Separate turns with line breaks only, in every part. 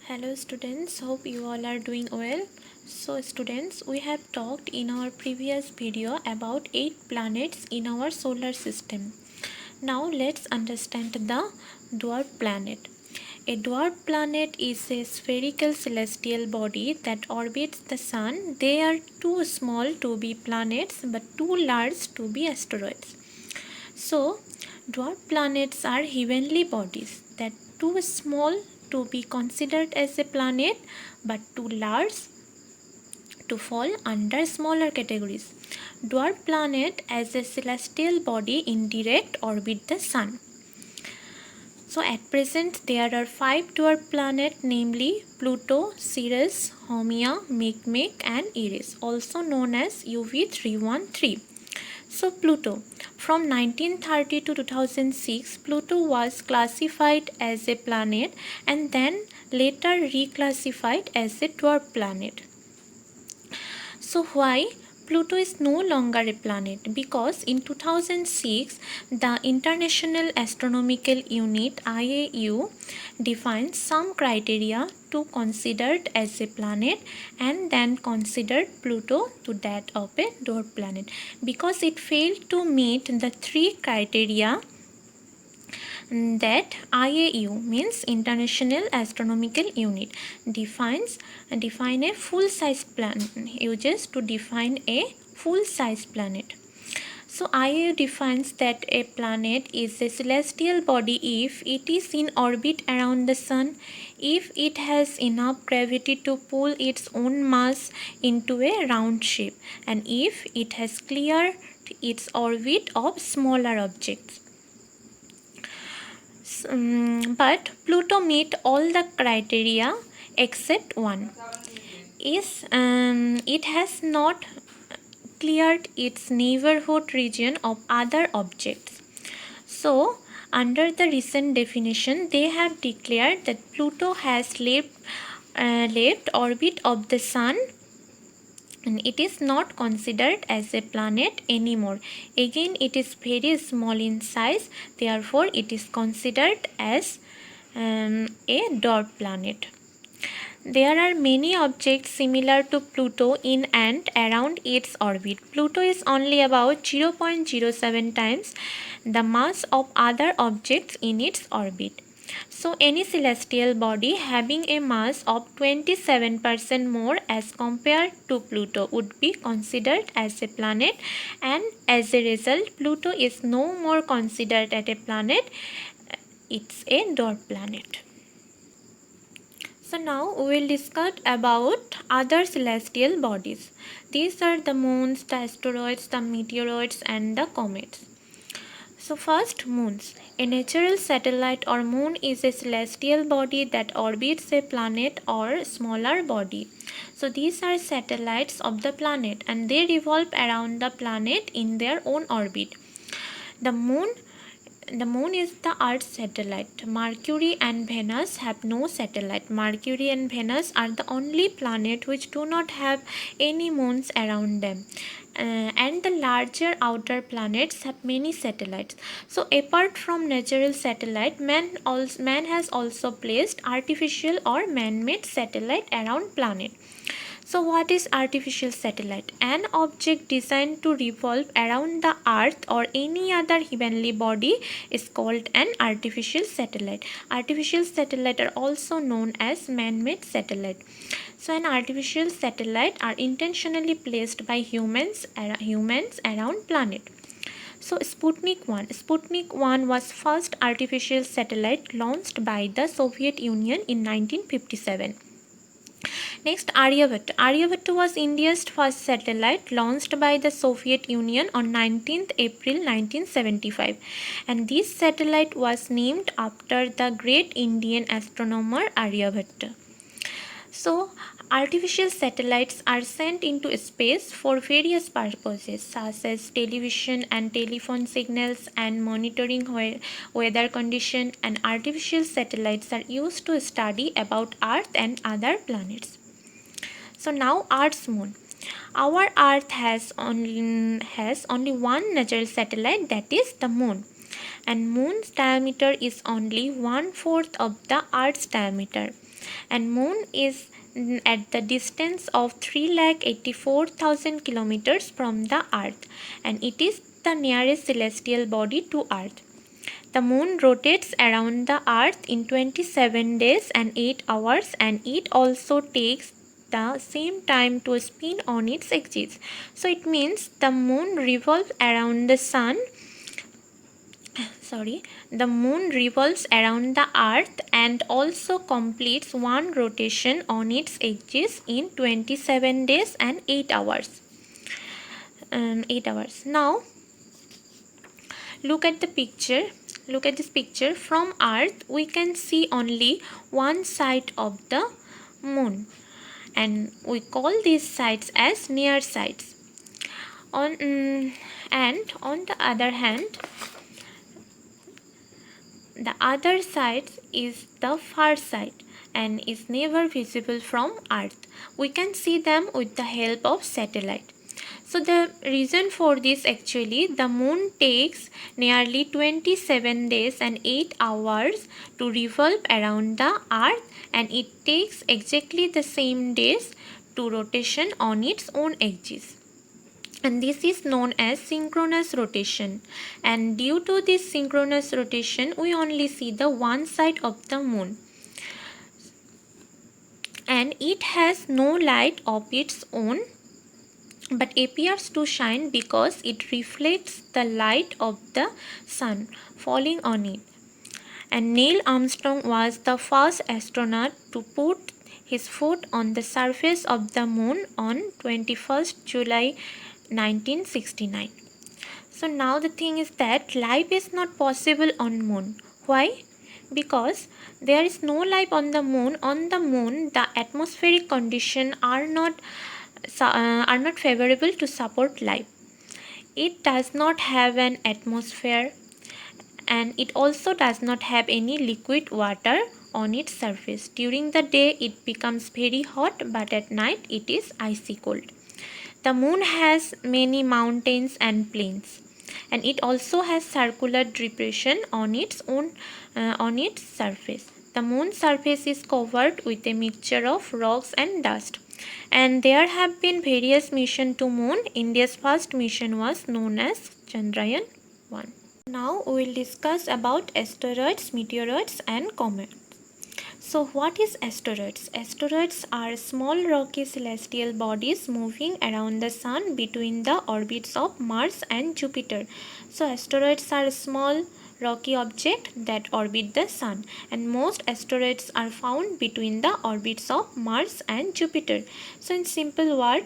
Hello students, hope you all are doing well. So students, we have talked in our previous video about 8 planets in our solar system. Now let's understand the dwarf planet. A dwarf planet is a spherical celestial body that orbits the sun. They are too small to be planets but too large to be asteroids. So, dwarf planets are heavenly bodies that too small to be considered as a planet but too large to fall under smaller categories. Dwarf planet as a celestial body in direct orbit the sun. So at present there are 5 dwarf planets, namely Pluto, Ceres, Haumea, Makemake and Eris, also known as UV313. So Pluto. From 1930 to 2006, Pluto was classified as a planet and then later reclassified as a dwarf planet. So why Pluto is no longer a planet? Because in 2006 the International Astronomical Unit IAU defined some criteria to considered as a planet and then considered Pluto to that of a dwarf planet. Because it failed to meet the 3 criteria that IAU means International Astronomical Unit define a full size planet, uses to define a full size planet. So IAU defines that a planet is a celestial body if it is in orbit around the sun, if it has enough gravity to pull its own mass into a round shape, and if it has cleared its orbit of smaller objects. But Pluto meet all the criteria except one. It has not cleared its neighborhood region of other objects. So, under the recent definition, they have declared that Pluto has left orbit of the Sun and it is not considered as a planet anymore. Again, it is very small in size, therefore it is considered as a dwarf planet. There are many objects similar to Pluto in and around its orbit. Pluto is only about 0.07 times the mass of other objects in its orbit. So any celestial body having a mass of 27% more as compared to Pluto would be considered as a planet, and as a result Pluto is no more considered as a planet, it's a dwarf planet. So now we will discuss about other celestial bodies. These are the moons, the asteroids, the meteoroids and the comets. So first, moons. A natural satellite or moon is a celestial body that orbits a planet or smaller body. So these are satellites of the planet and they revolve around the planet in their own orbit. The moon is the Earth's satellite. Mercury and Venus have no satellite. Mercury and Venus are the only planet which do not have any moons around them. And the larger outer planets have many satellites. So apart from natural satellite, man has also placed artificial or man-made satellite around planet. So what is artificial satellite? An object designed to revolve around the earth or any other heavenly body is called an artificial satellite. Artificial satellite are also known as man-made satellite. So an artificial satellite are intentionally placed by humans around planet. So Sputnik 1. Sputnik 1 was first artificial satellite launched by the Soviet Union in 1957. Next, Aryabhatta. Aryabhatta was India's first satellite launched by the Soviet Union on 19th April 1975, and this satellite was named after the great Indian astronomer Aryabhatta. So, artificial satellites are sent into space for various purposes such as television and telephone signals and monitoring weather condition, and artificial satellites are used to study about Earth and other planets. So now Earth's moon. Our Earth has only one natural satellite, that is the moon, and moon's diameter is only 1/4 of the Earth's diameter. and moon is at the distance of 384,000 kilometers from the earth, and it is the nearest celestial body to earth. The moon rotates around the earth in 27 days and 8 hours, and it also takes the same time to spin on its axis. So it means the moon revolves around the sun. The moon revolves around the earth and also completes one rotation on its axis in 27 days and 8 hours. 8 hours. Now look at the picture. Look at this picture. From earth we can see only one side of the moon, and we call these sides as near sides. And on the other hand, the other side is the far side and is never visible from earth. We can see them with the help of satellite. So the reason for this, actually, the moon takes nearly 27 days and 8 hours to revolve around the earth, and it takes exactly the same days to rotation on its own axis. And this is known as synchronous rotation, and due to this synchronous rotation we only see the one side of the moon, and it has no light of its own but appears to shine because it reflects the light of the sun falling on it. And Neil Armstrong was the first astronaut to put his foot on the surface of the moon on 21st July 1969. So now the thing is that life is not possible on moon. Why? Because there is no life on the moon. On the moon, the atmospheric conditions are not favorable to support life. It does not have an atmosphere, and it also does not have any liquid water on its surface. During the day it becomes very hot, but at night it is icy cold. The moon has many mountains and plains, and it also has circular depression on its surface. The moon's surface is covered with a mixture of rocks and dust, and there have been various missions to moon. India's first mission was known as Chandrayaan 1. Now we will discuss about asteroids, meteoroids and comets. So what is asteroids? Asteroids are small rocky celestial bodies moving around the sun between the orbits of Mars and Jupiter. So asteroids are small rocky objects that orbit the sun, and most asteroids are found between the orbits of Mars and Jupiter. So in simple word,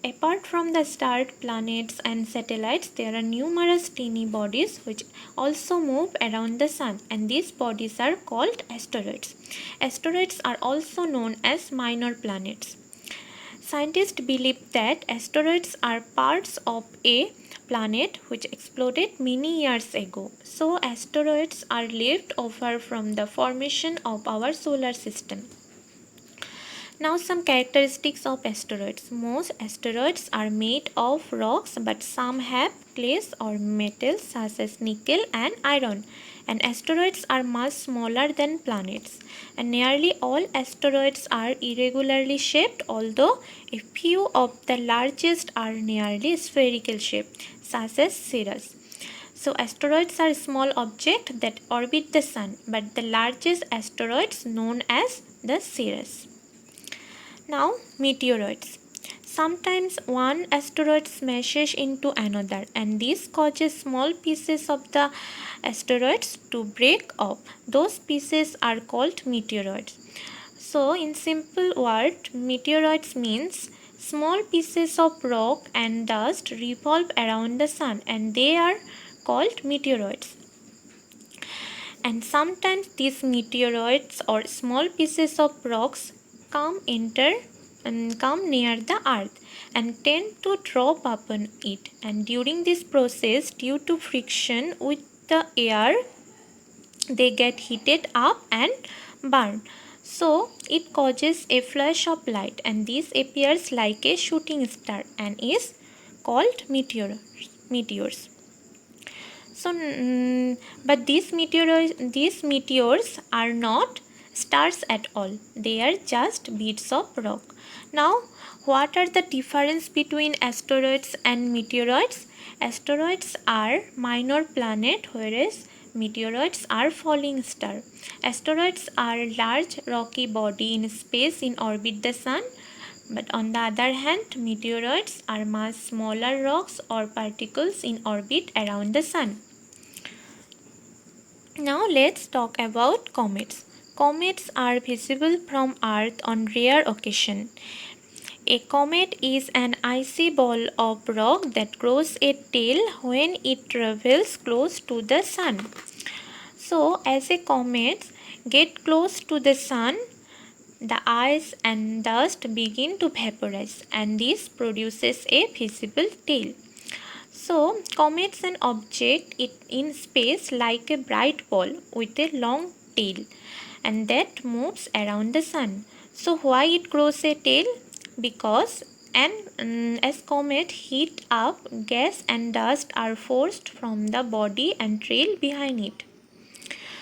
apart from the stars, planets and satellites, there are numerous tiny bodies which also move around the sun, and these bodies are called asteroids. Asteroids are also known as minor planets. Scientists believe that asteroids are parts of a planet which exploded many years ago. So asteroids are left over from the formation of our solar system. Now some characteristics of asteroids. Most asteroids are made of rocks, but some have clays or metals such as nickel and iron. And asteroids are much smaller than planets. And nearly all asteroids are irregularly shaped, although a few of the largest are nearly spherical shaped, such as Ceres. So asteroids are small objects that orbit the sun, but the largest asteroids known as the Ceres. Now meteoroids. Sometimes one asteroid smashes into another, and this causes small pieces of the asteroids to break off. Those pieces are called meteoroids. So in simple word, meteoroids means small pieces of rock and dust revolve around the sun, and they are called meteoroids. And sometimes these meteoroids or small pieces of rocks come near the earth and tend to drop upon it, and during this process, due to friction with the air, they get heated up and burn. So it causes a flash of light, and this appears like a shooting star and is called meteors. So but these meteors are not stars at all. They are just bits of rock. Now, what are the difference between asteroids and meteoroids? Asteroids are minor planet, whereas meteoroids are falling star. Asteroids are large rocky body in space in orbit the sun, but on the other hand, meteoroids are much smaller rocks or particles in orbit around the sun. Now let's talk about comets. Comets are visible from Earth on rare occasion. A comet is an icy ball of rock that grows a tail when it travels close to the sun. So, as a comet get close to the sun, the ice and dust begin to vaporize, and this produces a visible tail. So, comets an object in space like a bright ball with a long tail, and that moves around the sun. So, why it grows a tail? Because as comet heat up, gas and dust are forced from the body and trail behind it.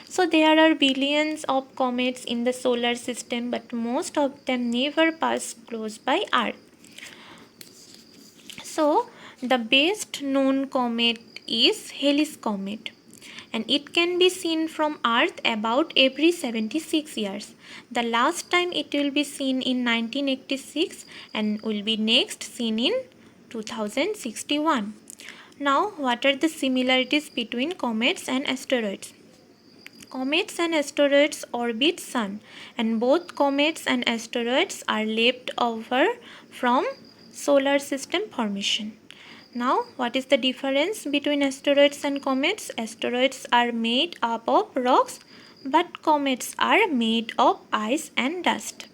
So there are billions of comets in the solar system, but most of them never pass close by Earth. So the best known comet is Halley's Comet, and it can be seen from Earth about every 76 years. The last time it will be seen in 1986 and will be next seen in 2061. Now, what are the similarities between comets and asteroids? Comets and asteroids orbit sun, and both comets and asteroids are left over from solar system formation. Now, what is the difference between asteroids and comets? Asteroids are made up of rocks, but comets are made of ice and dust.